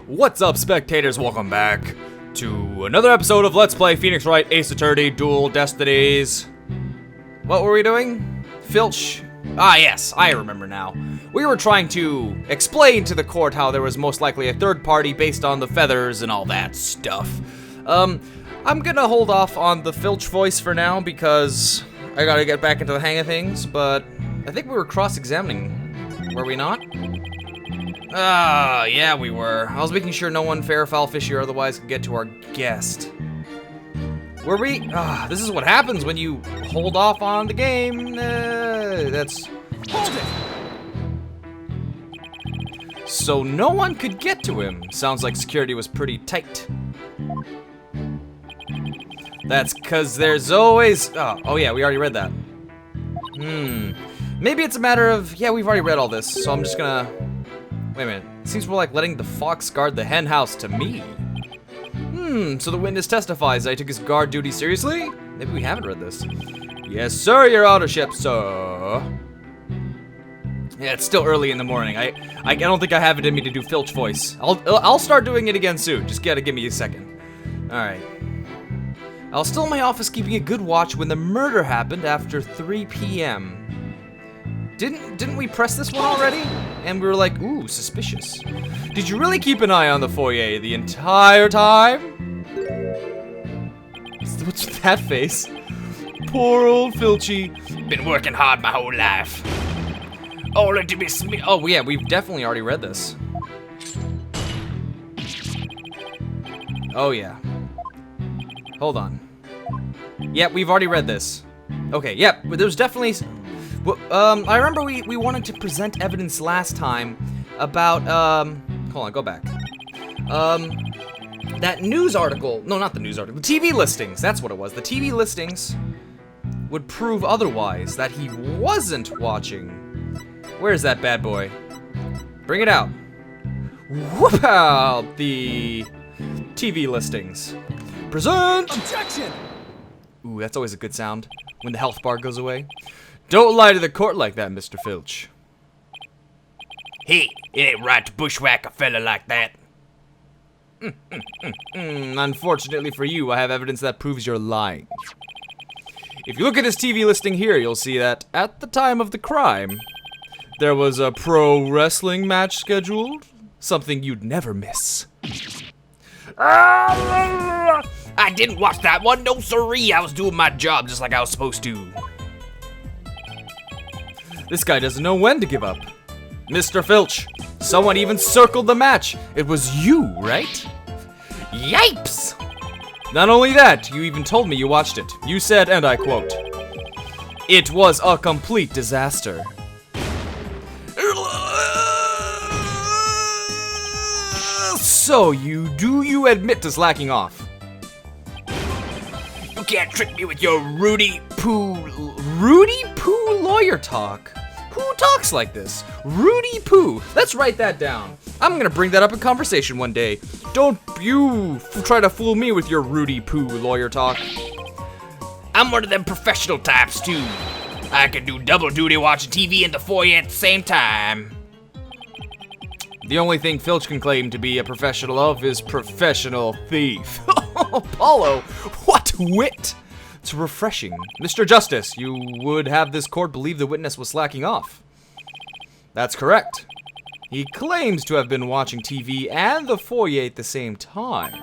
What's up, spectators? Welcome back to another episode of Let's Play Phoenix Wright Ace Attorney Dual Destinies. What were we doing? Filch? Ah, yes, I remember now. We were trying to explain to the court how there was most likely a third party based on the feathers and all that stuff. I'm gonna hold off on the Filch voice for now because I gotta get back into the hang of things, but I think we were cross-examining, were we not? Yeah, we were. I was making sure no one fair, foul, fishy, or otherwise could get to our guest. Were we? This is what happens when you hold off on the game. That's... Hold it! So no one could get to him. Sounds like security was pretty tight. That's because there's always... Oh yeah, we already read that. Maybe it's a matter of... Yeah, we've already read all this, so I'm just gonna... Wait a minute. It seems more like letting the fox guard the hen house to me. So the witness testifies that I took his guard duty seriously? Maybe we haven't read this. Yes, sir, your Honorship, sir. Yeah, it's still early in the morning. I don't think I have it in me to do Filch voice. I'll start doing it again soon. Just gotta give me a second. Alright. I was still in my office keeping a good watch when the murder happened after 3 p.m. Didn't we press this one already? And we were like, ooh, suspicious. Did you really keep an eye on the foyer the entire time? What's with that face? Poor old Filchy. Been working hard my whole life. Only to be Oh yeah, we've definitely already read this. Oh yeah. Hold on. Yeah, we've already read this. Okay, yeah, there's definitely... Well, I remember we wanted to present evidence last time about, hold on, go back. That news article, no, not the news article, the TV listings, that's what it was. The TV listings would prove otherwise, that he wasn't watching. Where's that bad boy? Bring it out. Whoop out the TV listings. Present! Objection! Ooh, that's always a good sound when the health bar goes away. Don't lie to the court like that, Mr. Filch. Hey, it ain't right to bushwhack a fella like that. Unfortunately for you, I have evidence that proves you're lying. If you look at this TV listing here, you'll see that at the time of the crime, there was a pro wrestling match scheduled. Something you'd never miss. I didn't watch that one, no siree. I was doing my job just like I was supposed to. This guy doesn't know when to give up. Mr. Filch, someone even circled the match. It was you, right? Yipes! Not only that, you even told me you watched it. You said, and I quote, "It was a complete disaster." So you admit to slacking off? You can't trick me with your Rudy Poo lawyer talk. Who talks like this? Rudy Poo. Let's write that down. I'm gonna bring that up in conversation one day. Don't you try to fool me with your Rudy Poo lawyer talk. I'm one of them professional types too. I can do double duty watching TV and the foyer at the same time. The only thing Filch can claim to be a professional of is professional thief. Apollo, what wit! It's refreshing. Mr. Justice, you would have this court believe the witness was slacking off. That's correct. He claims to have been watching TV and the foyer at the same time.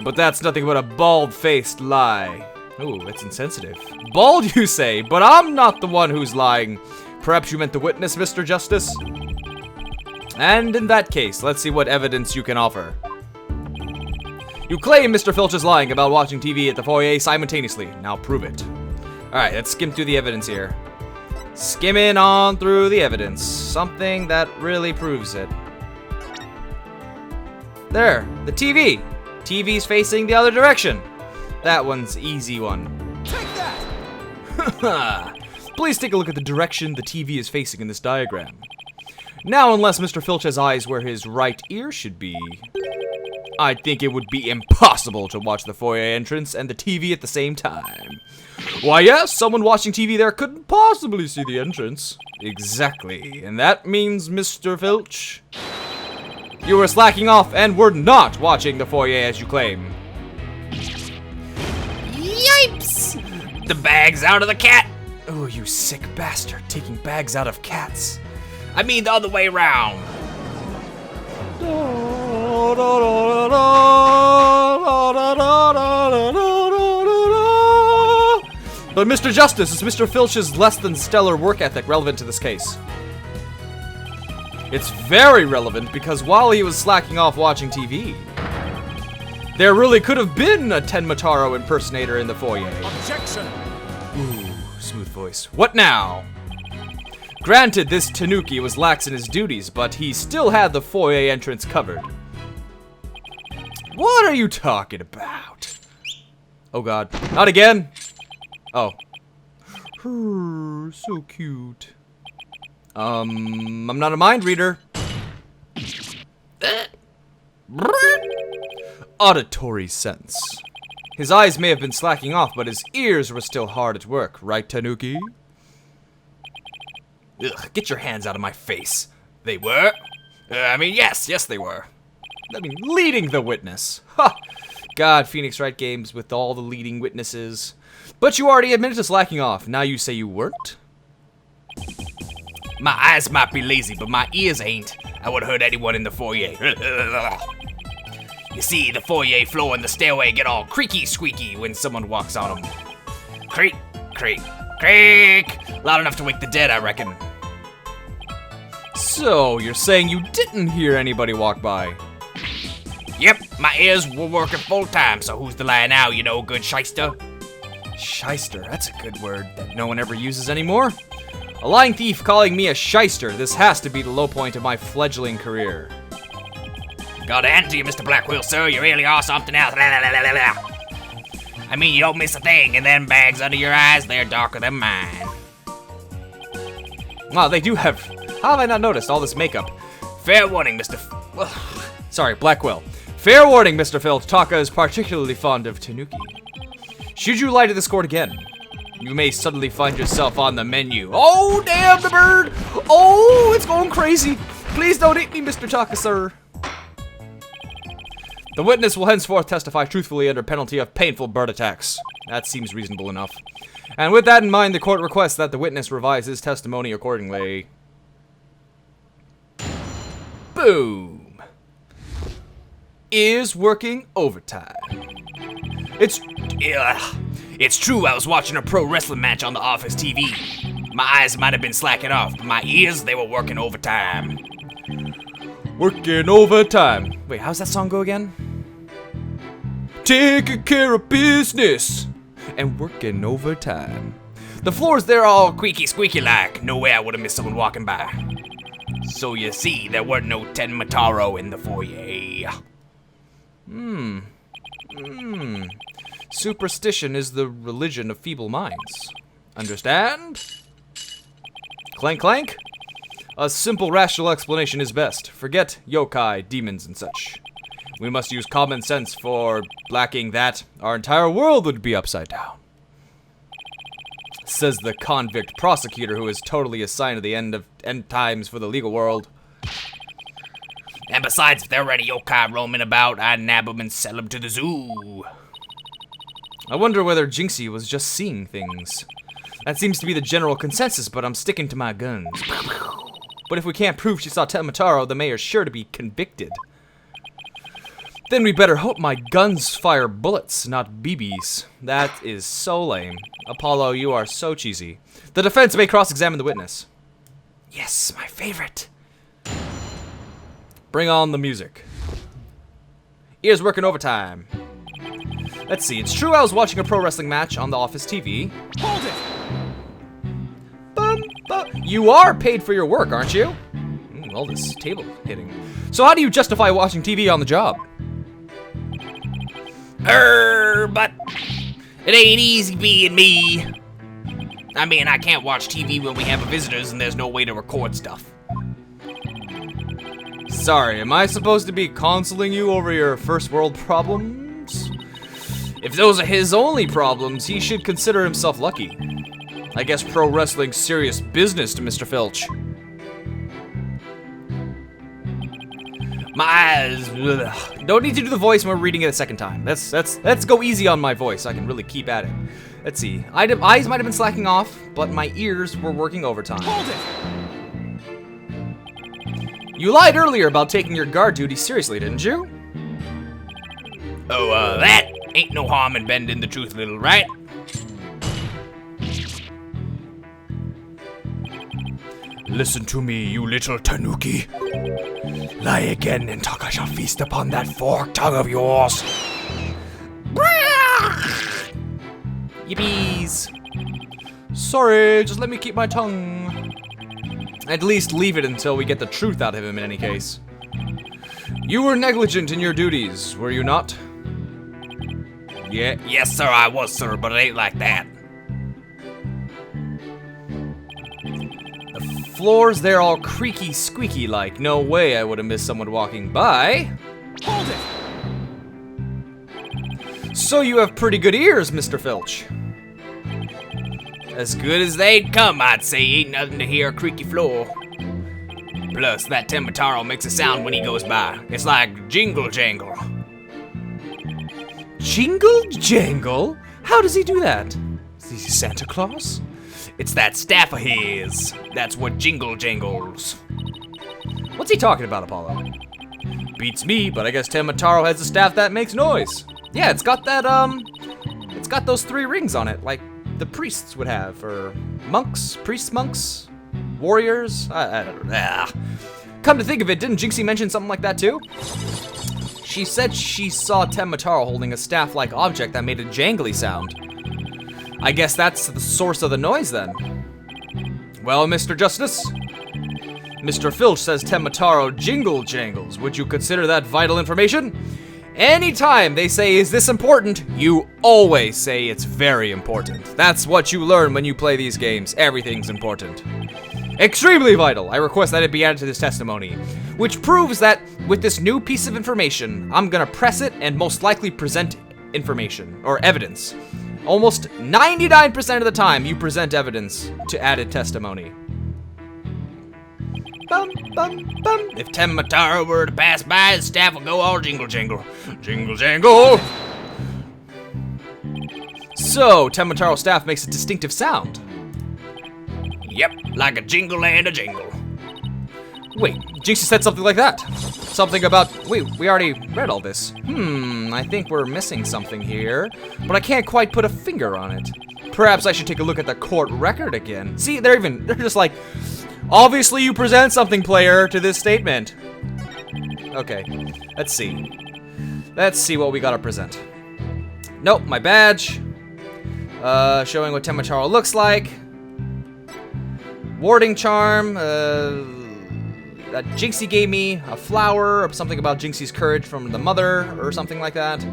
But that's nothing but a bald-faced lie. Ooh, it's insensitive. Bald, you say, but I'm not the one who's lying. Perhaps you meant the witness, Mr. Justice? And in that case, let's see what evidence you can offer. You claim Mr. Filch is lying about watching TV at the foyer simultaneously. Now prove it. Alright, let's skim through the evidence here. Skimming on through the evidence. Something that really proves it. There, the TV. TV's facing the other direction. That one's easy one. Take that! Please take a look at the direction the TV is facing in this diagram. Now, unless Mr. Filch has eyes where his right ear should be, I think it would be impossible to watch the foyer entrance and the TV at the same time. Why, yes, someone watching TV there couldn't possibly see the entrance. Exactly, and that means, Mr. Filch, You were slacking off and were not watching the foyer as you claim. Yipes! The bag's out of the cat. Oh, you sick bastard, taking bags out of cats. I mean the other way around. But Mr. Justice, is Mr. Filch's less than stellar work ethic relevant to this case? It's very relevant because while he was slacking off watching TV, there really could have been a Tenma Taro impersonator in the foyer. Objection! Ooh, smooth voice. What now? Granted, this Tanuki was lax in his duties, but he still had the foyer entrance covered. What are you talking about? Oh god. Not again! Oh. So cute. I'm not a mind reader. Auditory sense. His eyes may have been slacking off, but his ears were still hard at work, right, Tanuki? Ugh, get your hands out of my face. They were? Yes, they were. Leading the witness. Ha! God, Phoenix Wright games with all the leading witnesses. But you already admitted to slacking off. Now you say you weren't? My eyes might be lazy, but my ears ain't. I would have heard anyone in the foyer. You see, the foyer floor and the stairway get all creaky squeaky when someone walks on them. Creak, creak, creak. Loud enough to wake the dead, I reckon. So, you're saying you didn't hear anybody walk by? Yep, my ears were working full time, so who's the liar now, you know, good shyster? Shyster, that's a good word that no one ever uses anymore. A lying thief calling me a shyster. This has to be the low point of my fledgling career. Got to hand to you, Mr. Blackwell, sir. You really are something else. I mean, you don't miss a thing, and them bags under your eyes, they're darker than mine. Wow, they do have... How have I not noticed all this makeup? Fair warning, Mr. Sorry, Blackwell. Fair warning, Mr. Filch. Taka is particularly fond of Tanuki. Should you lie to this court again, you may suddenly find yourself on the menu. Oh, damn the bird! Oh, it's going crazy. Please don't eat me, Mr. Taka, sir. The witness will henceforth testify truthfully under penalty of painful bird attacks. That seems reasonable enough. And with that in mind, the court requests that the witness revise his testimony accordingly. Boom. Is working overtime. It's true, I was watching a pro wrestling match on the office TV. My eyes might have been slacking off, but my ears, they were working overtime. Working overtime. Wait, how's that song go again? Taking care of business and working overtime. The floors, they're all Squeaky squeaky like. No way I would have missed someone walking by. So you see, there weren't no Tenma Taro in the foyer. Superstition is the religion of feeble minds. Understand? Clank clank? A simple rational explanation is best. Forget yokai, demons, and such. We must use common sense, for lacking that, our entire world would be upside down. Says the convict prosecutor who is totally assigned to the end times for the legal world. And besides, if there were any yokai roaming about, I'd nab them and sell them to the zoo. I wonder whether Jinxie was just seeing things. That seems to be the general consensus, but I'm sticking to my guns. But if we can't prove she saw Tenma Taro, the mayor's sure to be convicted. Then we better hope my guns fire bullets, not BBs. That is so lame. Apollo, you are so cheesy. The defense may cross-examine the witness. Yes, my favorite. Bring on the music. Ears working overtime. Let's see, it's true I was watching a pro wrestling match on the office TV. Hold it! You are paid for your work, aren't you? All this table hitting. So how do you justify watching TV on the job? But it ain't easy being me. I mean, I can't watch TV when we have visitors and there's no way to record stuff. Sorry, am I supposed to be counseling you over your first world problems? If those are his only problems, he should consider himself lucky. I guess pro wrestling's serious business to Mr. Filch. My eyes. Ugh. Don't need to do the voice when we're reading it a second time. Let's go easy on my voice so I can really keep at it. Let's see. Eyes might have been slacking off, but my ears were working overtime. Hold it! You lied earlier about taking your guard duty seriously, didn't you? Oh, that ain't no harm in bending the truth a little, right? Listen to me, you little tanuki. Lie again, and I shall feast upon that forked tongue of yours. Yippies. Sorry, just let me keep my tongue. At least leave it until we get the truth out of him in any case. You were negligent in your duties, were you not? Yeah, yes, sir, I was, sir, but it ain't like that. The floors, they're all creaky, squeaky like. No way I would have missed someone walking by. Hold it! So you have pretty good ears, Mr. Filch. As good as they'd come, I'd say. Ain't nothing to hear a creaky floor. Plus, that Tenma Taro makes a sound when he goes by. It's like jingle jangle. Jingle jangle? How does he do that? Is he Santa Claus? It's that staff of his. That's what jingle jangles. What's he talking about, Apollo? Beats me, but I guess Tenma Taro has a staff that makes noise. Yeah, it's got that, it's got those 3 rings on it, like the priests would have, or monks, monks, warriors, I don't know. Come to think of it, didn't Jinxie mention something like that too? She said she saw Tenma Taro holding a staff-like object that made a jangly sound. I guess that's the source of the noise then. Well, Mr. Justice, Mr. Filch says Tenma Taro jingle jangles. Would you consider that vital information? Anytime they say, is this important? You always say it's very important. That's what you learn when you play these games. Everything's important. Extremely vital. I request that it be added to this testimony. Which proves that with this new piece of information, I'm gonna press it and most likely present information, or evidence. Almost 99% of the time, you present evidence to added testimony. Bum, bum, bum. If Tenma Taro were to pass by, his staff would go all jingle jangle. Jingle jangle! So, Tenma Taro's staff makes a distinctive sound. Yep, like a jingle and a jingle. Wait, Jinxie said something like that. Something about, wait, we already read all this. I think we're missing something here, but I can't quite put a finger on it. Perhaps I should take a look at the court record again. See, they're just like, obviously you present something, player, to this statement. Okay, let's see. Let's see what we gotta present. Nope, my badge. Showing what Tenma Taro looks like. Warding charm, that Jinxie gave me, a flower, or something about Jinxie's courage from the mother, or something like that.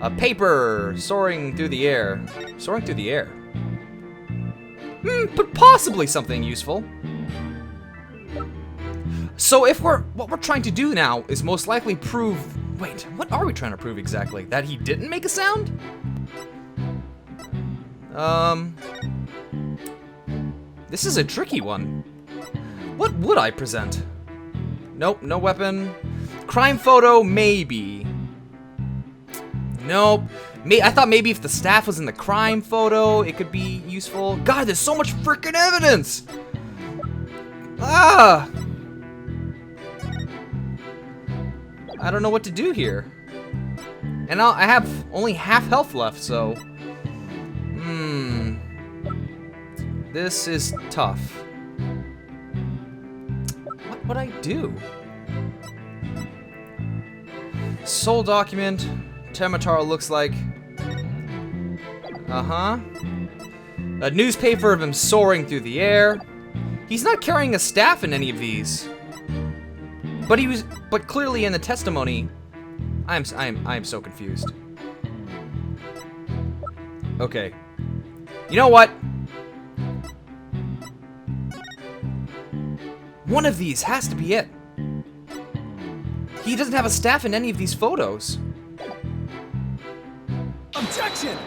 A paper, soaring through the air. Soaring through the air. But possibly something useful. So if what we're trying to do now is most likely prove, wait, what are we trying to prove exactly? That he didn't make a sound? This is a tricky one. What would I present? Nope, no weapon. Crime photo, maybe. Nope. I thought maybe if the staff was in the crime photo, it could be useful. God, there's so much freaking evidence! Ah! I don't know what to do here. And I have only half health left, so... This is tough. What would I do? Soul document. Tenma Taro looks like... A newspaper of him soaring through the air. He's not carrying a staff in any of these. But clearly in the testimony, I am so confused. Okay. You know what? One of these has to be it. He doesn't have a staff in any of these photos. Objection!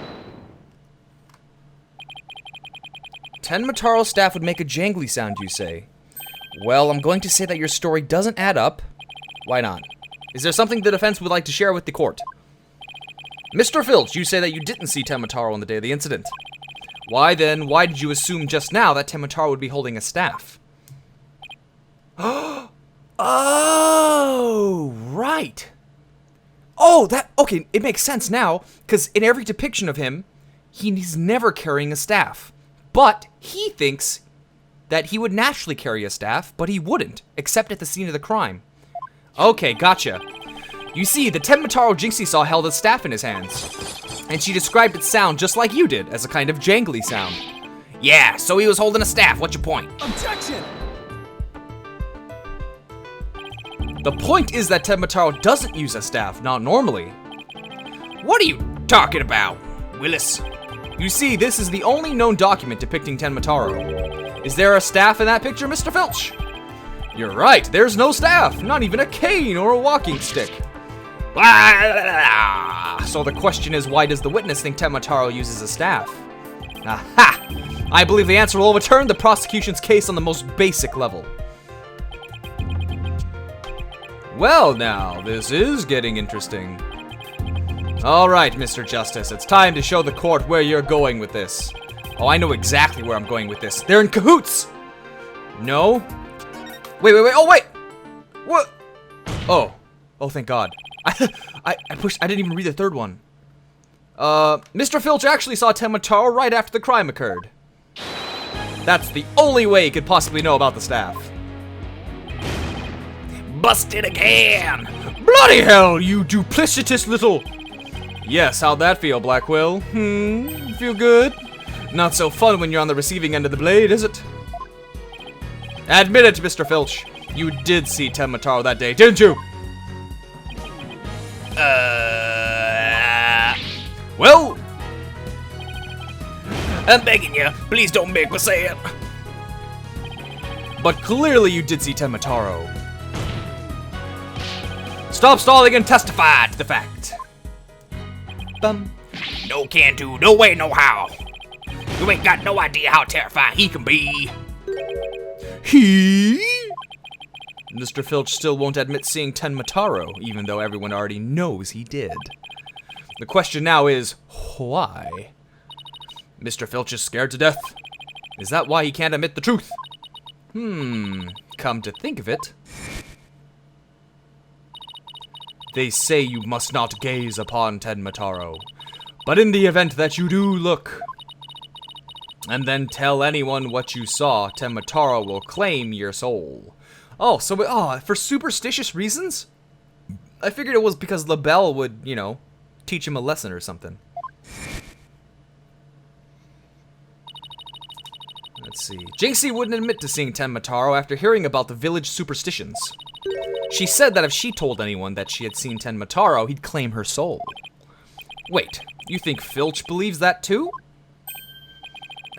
Tenma Taro's staff would make a jangly sound, you say? Well, I'm going to say that your story doesn't add up. Why not? Is there something the defense would like to share with the court? Mr. Filch, you say that you didn't see Tenma Taro on the day of the incident. Why did you assume just now that Tenma Taro would be holding a staff? Oh, right. Oh, okay, it makes sense now, because in every depiction of him, he's never carrying a staff. But he thinks that he would naturally carry a staff, but he wouldn't, except at the scene of the crime. Okay, gotcha. You see, the Tenma Taro Jinxie saw held a staff in his hands, and she described its sound just like you did, as a kind of jangly sound. Yeah, so he was holding a staff. What's your point? Objection! The point is that Tenma Taro doesn't use a staff, not normally. What are you talking about, Willis? You see, this is the only known document depicting Tenma Taro. Is there a staff in that picture, Mr. Filch? You're right, there's no staff, not even a cane or a walking stick. So the question is, why does the witness think Tenma Taro uses a staff? Aha! I believe the answer will overturn the prosecution's case on the most basic level. Well now, this is getting interesting. Alright, Mr. Justice, it's time to show the court where you're going with this. Oh, I know exactly where I'm going with this. They're in cahoots! No? Wait, oh wait! What? Oh, thank God. I didn't even read the third one. Mr. Filch actually saw Tenma Taro right after the crime occurred. That's the only way he could possibly know about the staff. Busted again! Bloody hell, you duplicitous little... Yes, how'd that feel, Blackwell? Feel good? Not so fun when you're on the receiving end of the blade, is it? Admit it, Mr. Filch. You did see Tenma Taro that day, didn't you? Well... I'm begging you, please don't make me say it. But clearly you did see Tenma Taro. Stop stalling and testify to the fact. Bum. No can do, no way, no how. You ain't got no idea how terrifying he can be. He? Mr. Filch still won't admit seeing Tenma Taro, even though everyone already knows he did. The question now is, why? Mr. Filch is scared to death. Is that why he can't admit the truth? Come to think of it. They say you must not gaze upon Tenma Taro, but in the event that you do look, and then tell anyone what you saw, Tenma Taro will claim your soul. Oh, so, for superstitious reasons? I figured it was because LaBelle would, you know, teach him a lesson or something. Let's see. Jinxie wouldn't admit to seeing Tenma Taro after hearing about the village superstitions. She said that if she told anyone that she had seen Tenma Taro, he'd claim her soul. Wait, you think Filch believes that too?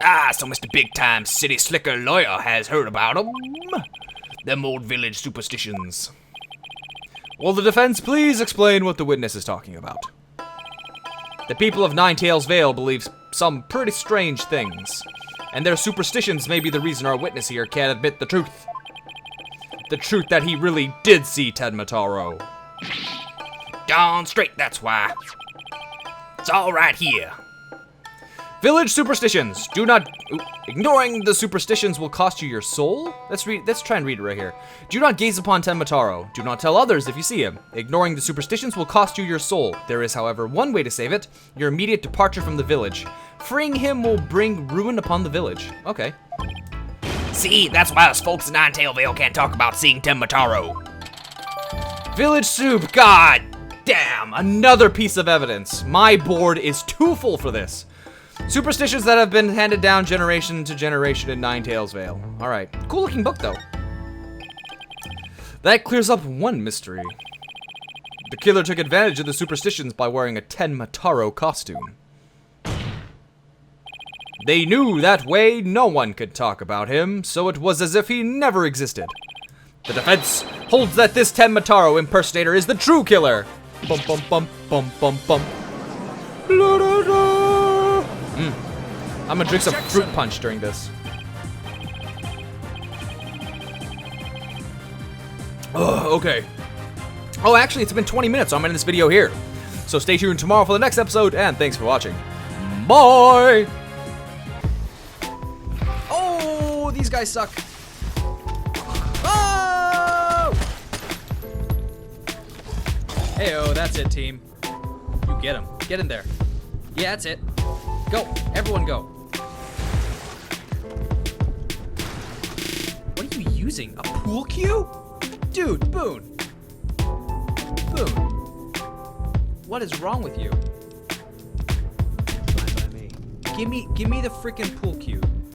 Ah, so Mr. Big Time City Slicker Lawyer has heard about them old village superstitions. Will the defense please explain what the witness is talking about? The people of Ninetales Vale believe some pretty strange things, and their superstitions may be the reason our witness here can't admit the truth. The truth that he really did see Tenma Taro. Darn straight, that's why. It's all right here. Village superstitions. Ignoring the superstitions will cost you your soul? Let's try and read it right here. Do not gaze upon Tenma Taro. Do not tell others if you see him. Ignoring the superstitions will cost you your soul. There is, however, one way to save it. Your immediate departure from the village. Freeing him will bring ruin upon the village. Okay. See, that's why us folks in Ninetale Vale can't talk about seeing Tenma Taro. Village soup. God damn. Another piece of evidence. My board is too full for this. Superstitions that have been handed down generation to generation in Ninetales Vale. Alright. Cool looking book, though. That clears up one mystery. The killer took advantage of the superstitions by wearing a Tenma Taro costume. They knew that way no one could talk about him, so it was as if he never existed. The defense holds that this Tenma Taro impersonator is the true killer. Bum bum bum bum bum bum. La, da, da. I'm gonna drink some fruit punch during this. Okay. Oh, actually, it's been 20 minutes, so I'm ending this video here. So stay tuned tomorrow for the next episode, and thanks for watching. Bye! Oh, these guys suck. Oh! Heyo, that's it, team. You get him. Get in there. Yeah, that's it. Go. Everyone go. What are you using? A pool cue? Dude, Boone. Boone. What is wrong with you? Fine by me. Give me the freaking pool cue.